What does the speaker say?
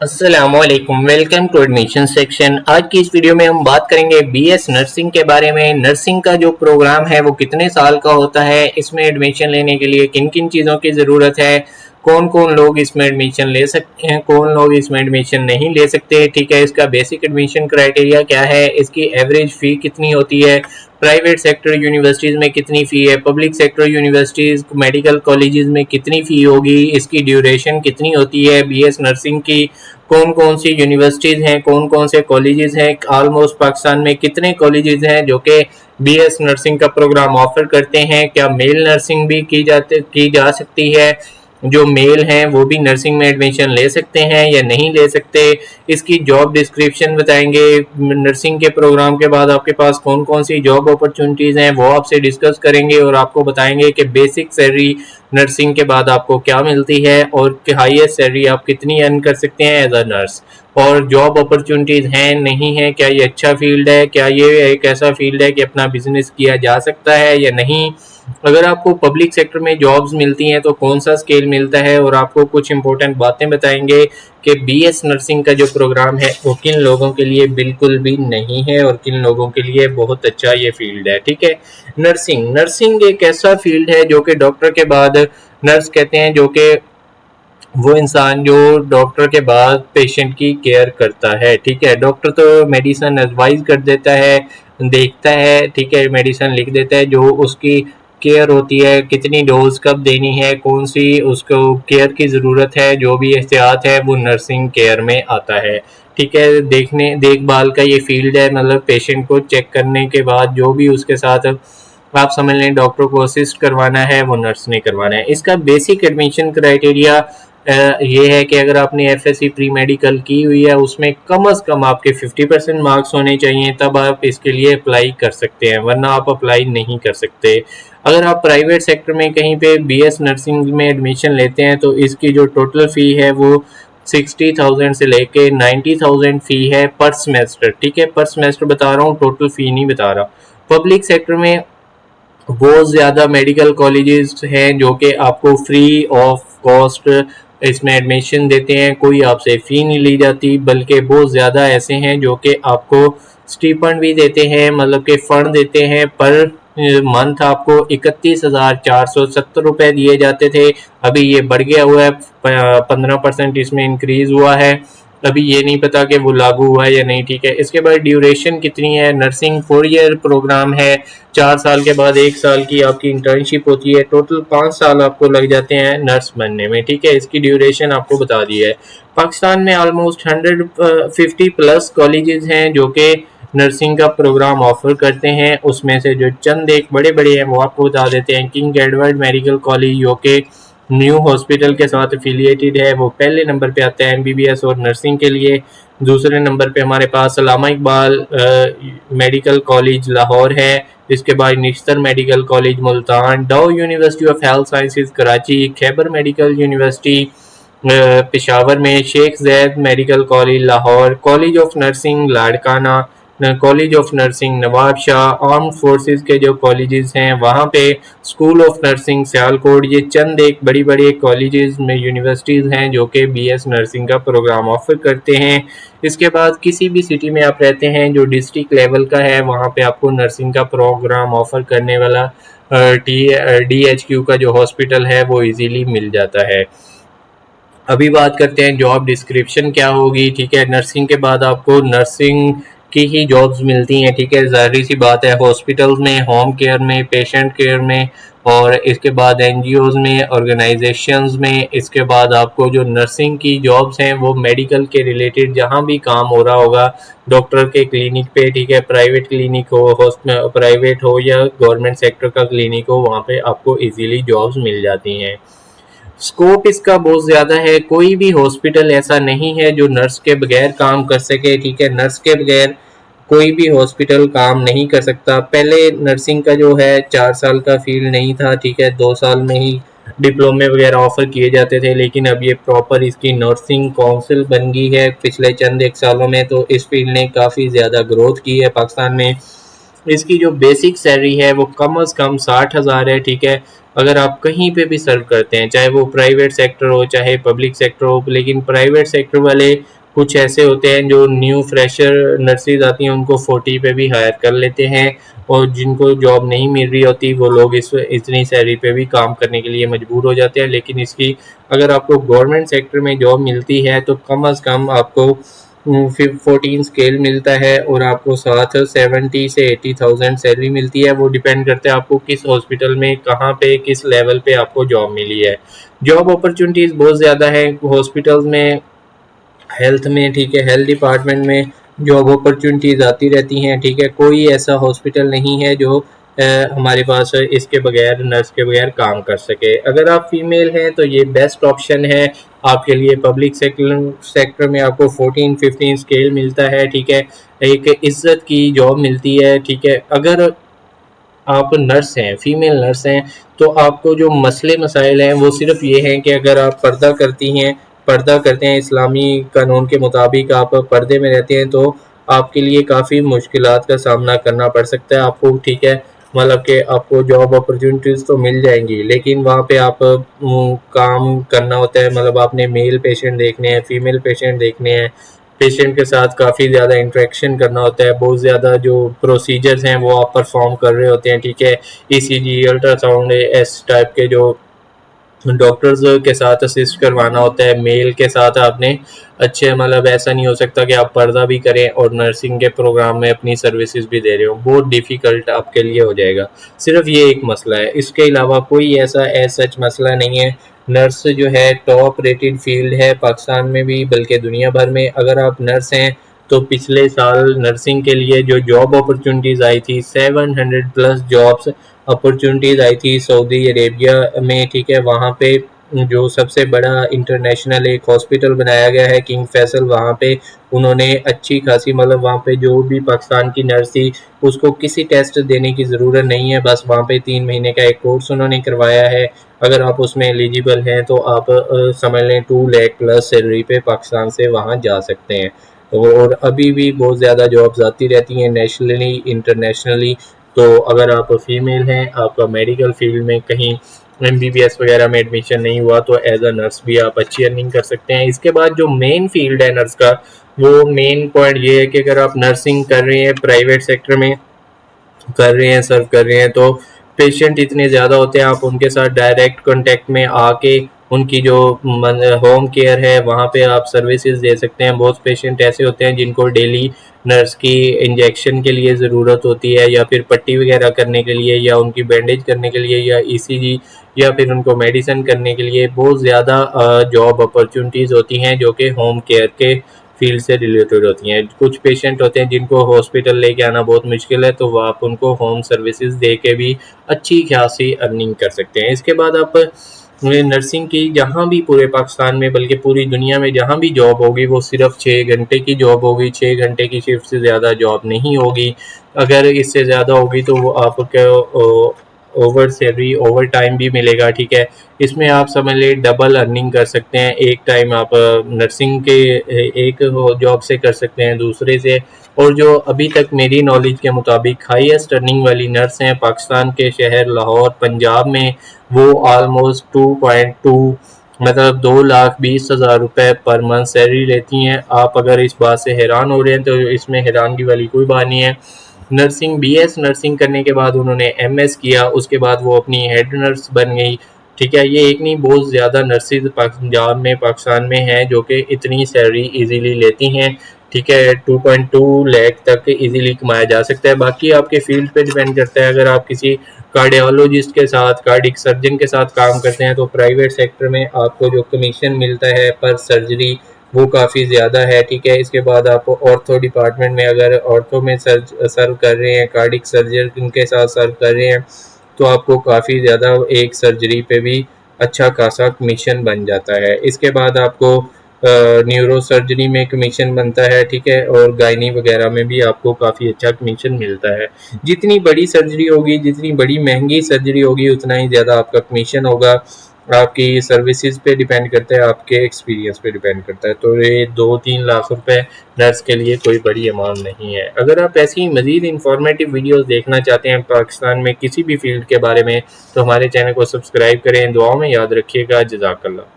अस्सलामुअलैकुम, welcome to admission section. आज की इस वीडियो में हम बात करेंगे बीएस नर्सिंग के बारे में। नर्सिंग का जो प्रोग्राम है वो कितने साल का होता है, इसमें एडमिशन लेने के लिए किन किन चीज़ों की ज़रूरत है, कौन कौन लोग इसमें एडमिशन ले सकते हैं, कौन लोग इसमें एडमिशन नहीं ले सकते, ठीक है। इसका बेसिक एडमिशन क्राइटेरिया क्या है, इसकी एवरेज फ़ी कितनी होती है, प्राइवेट सेक्टर यूनिवर्सिटीज़ में कितनी फ़ी है, public sector universities medical colleges में कितनी फ़ी होगी, इसकी ड्यूरेशन कितनी होती है बीएस नर्सिंग की, कौन कौन सी यूनिवर्सिटीज़ हैं, कौन कौन से कॉलेजेस हैं, ऑलमोस्ट पाकिस्तान में कितने कॉलेजेस हैं जो कि बीएस नर्सिंग का प्रोग्राम ऑफर करते हैं, क्या मेल नर्सिंग भी की जा सकती है, जो मेल हैं वो भी नर्सिंग में एडमिशन ले सकते हैं या नहीं ले सकते, इसकी जॉब डिस्क्रिप्शन बताएंगे। नर्सिंग के प्रोग्राम के बाद आपके पास कौन कौन सी जॉब अपॉर्चुनिटीज़ हैं वो आपसे डिस्कस करेंगे और आपको बताएंगे कि बेसिक सैलरी नर्सिंग के बाद आपको क्या मिलती है और हाईएस्ट सैलरी आप कितनी अर्न कर सकते हैं एज अ नर्स, और जॉब अपॉर्चुनिटीज़ हैं नहीं है, क्या ये अच्छा फील्ड है, क्या ये एक ऐसा फील्ड है कि अपना बिजनेस किया जा सकता है या नहीं। अगर आपको पब्लिक सेक्टर में जॉब्स मिलती हैं तो कौन सा स्केल मिलता है, और आपको कुछ इंपॉर्टेंट बातें बताएंगे कि बीएस नर्सिंग का जो प्रोग्राम है वो किन लोगों के लिए बिल्कुल भी नहीं है और किन लोगों के लिए बहुत अच्छा ये फील्ड है, ठीक है। नर्सिंग नर्सिंग एक ऐसा फील्ड है जो कि डॉक्टर के बाद नर्स कहते हैं, जो कि वो इंसान जो डॉक्टर के बाद पेशेंट की केयर करता है, ठीक है। डॉक्टर तो मेडिसिन एडवाइज कर देता है, देखता है, ठीक है, मेडिसिन लिख देता है, जो उसकी केयर होती है, कितनी डोज कब देनी है, कौन सी उसको केयर की ज़रूरत है, जो भी एहतियात है वो नर्सिंग केयर में आता है, ठीक है। देखभाल का ये फील्ड है, मतलब पेशेंट को चेक करने के बाद जो भी उसके साथ आप समझ लें डॉक्टर को असिस्ट करवाना है वो नर्स ने करवाना है। इसका बेसिक एडमिशन क्राइटेरिया ये है कि अगर आपने एफएससी प्री मेडिकल की हुई है उसमें कम अज़ कम आपके 50% मार्क्स होने चाहिए, तब आप इसके लिए अप्लाई कर सकते हैं, वरना आप अप्लाई नहीं कर सकते। अगर आप प्राइवेट सेक्टर में कहीं पे बीएस नर्सिंग में एडमिशन लेते हैं तो इसकी जो टोटल फ़ी है वो 60,000 से लेके 90,000 फ़ी है पर सेमेस्टर, ठीक है। पर सेमेस्टर बता रहा हूँ, टोटल फ़ी नहीं बता रहा। पब्लिक सेक्टर में बहुत ज़्यादा मेडिकल कॉलेजेस हैं जो कि आपको फ्री ऑफ कॉस्ट इसमें एडमिशन देते हैं, कोई आपसे फ़ी नहीं ली जाती, बल्कि बहुत ज़्यादा ऐसे हैं जो कि आपको स्टीपेंड भी देते हैं, मतलब कि फ़ंड देते हैं। पर मंथ आपको 31,470 रुपये दिए जाते थे, अभी ये बढ़ गया हुआ है, 15% इसमें इंक्रीज़ हुआ है, अभी ये नहीं पता कि वो लागू हुआ है या नहीं, ठीक है। इसके बाद ड्यूरेशन कितनी है, नर्सिंग 4 ईयर प्रोग्राम है, 4 साल के बाद 1 साल की आपकी इंटर्नशिप होती है, टोटल 5 साल आपको लग जाते हैं नर्स बनने में, ठीक है। इसकी ड्यूरेशन आपको बता दी है। पाकिस्तान में ऑलमोस्ट 150+ कॉलेजेस हैं जो कि नर्सिंग का प्रोग्राम ऑफर करते हैं, उसमें से जो चंद एक बड़े बड़े हैं वो आपको बता देते हैं। किंग एडवर्ड मेडिकल कॉलेज जो कि न्यू हॉस्पिटल के साथ एफिलिएटेड है, वो पहले नंबर पे आता है एमबीबीएस और नर्सिंग के लिए। दूसरे नंबर पे हमारे पास अल्लामा इकबाल मेडिकल कॉलेज लाहौर है, इसके बाद Nishtar medical college Multan, Dow university of health sciences Karachi, Khyber medical university Peshawar में, Sheikh Zayed medical college Lahore, college of nursing Larkana, college of nursing Nawab Shah, armed forces के जो कॉलेजेस हैं वहाँ पे, स्कूल ऑफ नर्सिंग सियालकोट, ये चंद एक बड़ी बड़ी कॉलेजेस में यूनिवर्सिटीज़ हैं जो कि बीएस नर्सिंग का प्रोग्राम ऑफर करते हैं। इसके बाद किसी भी सिटी में आप रहते हैं जो डिस्ट्रिक्ट लेवल का है, वहाँ पे आपको नर्सिंग का प्रोग्राम ऑफर करने वाला DHQ का जो हॉस्पिटल है वो इजीली मिल जाता है। अभी बात करते हैं जॉब डिस्क्रिप्शन क्या होगी, ठीक है। नर्सिंग के बाद आपको नर्सिंग की ही जॉब्स मिलती हैं, ठीक है, ज़ाहिर सी बात है। हॉस्पिटल्स में, होम केयर में, पेशेंट केयर में, और इसके बाद एनजीओज़ में, ऑर्गेनाइजेशंस में। इसके बाद आपको जो नर्सिंग की जॉब्स हैं वो मेडिकल के रिलेटेड जहाँ भी काम हो रहा होगा, डॉक्टर के क्लिनिक पे, ठीक है, प्राइवेट क्लिनिक हो, प्राइवेट हो या गवर्नमेंट सेक्टर का क्लिनिक हो, वहाँ पे आपको इजीली जॉब्स मिल जाती हैं। स्कोप इसका बहुत ज़्यादा है, कोई भी हॉस्पिटल ऐसा नहीं है जो नर्स के बगैर काम कर सके, ठीक है। नर्स के बगैर कोई भी हॉस्पिटल काम नहीं कर सकता। पहले नर्सिंग का जो है 4 साल का फील्ड नहीं था, ठीक है, 2 साल में ही डिप्लोमे वगैरह ऑफर किए जाते थे, लेकिन अब ये प्रॉपर इसकी नर्सिंग काउंसिल बन गई है पिछले चंद एक सालों में, तो इस फील्ड ने काफ़ी ज़्यादा ग्रोथ की है पाकिस्तान में। इसकी जो बेसिक सैलरी है वो कम से कम 60,000 है, ठीक है। अगर आप कहीं पे भी सर्व करते हैं, चाहे वो प्राइवेट सेक्टर हो चाहे पब्लिक सेक्टर हो, लेकिन प्राइवेट सेक्टर वाले कुछ ऐसे होते हैं जो न्यू फ्रेशर नर्सेज आती हैं उनको 40 पे भी हायर कर लेते हैं, और जिनको जॉब नहीं मिल रही होती वो लोग इतनी सैलरी पे भी काम करने के लिए मजबूर हो जाते हैं। लेकिन इसकी अगर आपको गवर्नमेंट सेक्टर में जॉब मिलती है तो कम से कम आपको 14 स्केल मिलता है, और आपको साथ 70 से 80,000 सैलरी मिलती है। वो डिपेंड करता है आपको किस हॉस्पिटल में कहाँ पे किस लेवल पे आपको जॉब मिली है। जॉब अपॉर्चुनिटीज़ बहुत ज़्यादा है हॉस्पिटल्स में, हेल्थ में, ठीक है। हेल्थ डिपार्टमेंट में जॉब अपॉर्चुनिटीज़ आती रहती हैं, ठीक है। कोई ऐसा हॉस्पिटल नहीं है जो हमारे पास इसके बगैर, नर्स के बगैर काम कर सके। अगर आप फीमेल हैं तो ये बेस्ट ऑप्शन है आपके लिए। पब्लिक सेक्टर में आपको 14-15 स्केल मिलता है, ठीक है। एक इज्जत की जॉब मिलती है, ठीक है। अगर आप नर्स हैं, फीमेल नर्स हैं, तो आपको जो मसले मसाइल हैं वो सिर्फ ये हैं कि अगर आप पर्दा करती हैं, पर्दा करते हैं, इस्लामी कानून के मुताबिक आप पर्दे में रहते हैं, तो आपके लिए काफ़ी मुश्किलात का सामना करना पड़ सकता है आपको, ठीक है। मतलब कि आपको जॉब अपॉर्चुनिटीज़ तो मिल जाएंगी, लेकिन वहाँ पे आप काम करना होता है। मतलब आपने मेल पेशेंट देखने हैं, फीमेल पेशेंट देखने हैं, पेशेंट के साथ काफ़ी ज़्यादा इंटरेक्शन करना होता है, बहुत ज़्यादा जो प्रोसीजर्स हैं वो आप परफॉर्म कर रहे होते हैं, ठीक है। ईसीजी, अल्ट्रासाउंड, इस टाइप के जो डॉक्टर्स के साथ असिस्ट करवाना होता है। मेल के साथ आपने अच्छे, मतलब ऐसा नहीं हो सकता कि आप पर्दा भी करें और नर्सिंग के प्रोग्राम में अपनी सर्विसेज भी दे रहे हो, बहुत डिफ़िकल्ट आपके लिए हो जाएगा। सिर्फ ये एक मसला है, इसके अलावा कोई ऐसा सच मसला नहीं है। नर्स जो है टॉप रेटेड फील्ड है पाकिस्तान में भी, बल्कि दुनिया भर में। अगर आप नर्स हैं तो पिछले साल नर्सिंग के लिए जो जॉब अपॉर्चुनिटीज़ आई थी, 700 प्लस जॉब्स अपॉर्चुनिटीज़ आई थी सऊदी अरेबिया में, ठीक है। वहाँ पे जो सबसे बड़ा इंटरनेशनल एक हॉस्पिटल बनाया गया है किंग फैसल, वहाँ पे उन्होंने अच्छी खासी, मतलब वहाँ पे जो भी पाकिस्तान की नर्स थी उसको किसी टेस्ट देने की ज़रूरत नहीं है, बस वहाँ पे 3 महीने का एक कोर्स उन्होंने करवाया है। अगर आप उसमें एलिजिबल हैं तो आप समझ लें 2 लाख प्लस सैलरी पे पाकिस्तान से वहाँ जा सकते हैं। और अभी भी बहुत ज़्यादा जॉब्स आती रहती हैं नेशनली, इंटरनेशनली। तो अगर आप फीमेल हैं, आपका मेडिकल फील्ड में कहीं एमबीबीएस वगैरह में एडमिशन नहीं हुआ, तो एज अ नर्स भी आप अच्छी अर्निंग कर सकते हैं। इसके बाद जो मेन फील्ड है नर्स का, वो मेन पॉइंट ये है कि अगर आप नर्सिंग कर रहे हैं, प्राइवेट सेक्टर में कर रहे हैं, सर्व कर रहे हैं, तो पेशेंट इतने ज़्यादा होते हैं, आप उनके साथ डायरेक्ट कांटेक्ट में आके उनकी जो होम केयर है वहाँ पे आप सर्विसेज दे सकते हैं। बहुत पेशेंट ऐसे होते हैं जिनको डेली नर्स की इंजेक्शन के लिए ज़रूरत होती है, या फिर पट्टी वगैरह करने के लिए, या उनकी बैंडेज करने के लिए, या ईसीजी, या फिर उनको मेडिसिन करने के लिए। बहुत ज़्यादा जॉब अपॉर्चुनिटीज़ होती हैं जो कि होम केयर के फील्ड से रिलेटेड होती हैं। कुछ पेशेंट होते हैं जिनको हॉस्पिटल लेके आना बहुत मुश्किल है, तो वो आप उनको होम सर्विसेज दे के भी अच्छी खासी अर्निंग कर सकते हैं। इसके बाद आप नर्सिंग की जहाँ भी पूरे पाकिस्तान में, बल्कि पूरी दुनिया में जहाँ भी जॉब होगी वो सिर्फ 6 घंटे की जॉब होगी, 6 घंटे की शिफ्ट से ज़्यादा जॉब नहीं होगी। अगर इससे ज़्यादा होगी तो वो आपको ओवर सैलरी, ओवर टाइम भी मिलेगा, ठीक है। इसमें आप समझ लें डबल अर्निंग कर सकते हैं। एक टाइम आप नर्सिंग के एक जॉब से कर सकते हैं, दूसरे से। और जो अभी तक मेरी नॉलेज के मुताबिक हाईएस्ट अर्निंग वाली नर्स हैं पाकिस्तान के शहर लाहौर, पंजाब में, वो ऑलमोस्ट 2.2, मतलब 2,20,000 रुपये पर मंथ सैलरी लेती हैं। आप अगर इस बात से हैरान हो रहे हैं तो इसमें हैरानगी वाली कोई बात नहीं है। नर्सिंग, बीएस नर्सिंग करने के बाद उन्होंने एमएस किया, उसके बाद वो अपनी हेड नर्स बन गई, ठीक है। ये एक नहीं, बहुत ज़्यादा नर्सेज पंजाब में, पाकिस्तान में हैं जो कि इतनी सैलरी इजीली लेती हैं, ठीक है। 2.2 लाख तक इजीली कमाया जा सकता है। बाकी आपके फील्ड पे डिपेंड करता है। अगर आप किसी कार्डियोलॉजिस्ट के साथ, कार्डिक सर्जन के साथ काम करते हैं तो प्राइवेट सेक्टर में आपको जो कमीशन मिलता है पर सर्जरी वो काफ़ी ज़्यादा है, ठीक है। इसके बाद आप ऑर्थो डिपार्टमेंट में, अगर ऑर्थो में सर्व कर रहे हैं, कार्डिक सर्जन के साथ सर्व कर रहे हैं, तो आपको काफ़ी ज़्यादा एक सर्जरी पे भी अच्छा खासा कमीशन बन जाता है। इसके बाद आपको न्यूरो सर्जरी में कमीशन बनता है, ठीक है। और गायनी वगैरह में भी आपको काफ़ी अच्छा कमीशन मिलता है। जितनी बड़ी सर्जरी होगी, जितनी बड़ी महंगी सर्जरी होगी, उतना ही ज़्यादा आपका कमीशन होगा। आपकी सर्विसेज पे डिपेंड करता है, आपके एक्सपीरियंस पे डिपेंड करता है। तो ये 2-3 लाख रुपए नर्स के लिए कोई बड़ी अमाउंट नहीं है। अगर आप ऐसी मज़ीद इंफॉर्मेटिव वीडियोस देखना चाहते हैं पाकिस्तान में किसी भी फील्ड के बारे में, तो हमारे चैनल को सब्सक्राइब करें। दुआओं में याद रखिएगा। जज़ाकल्लाह।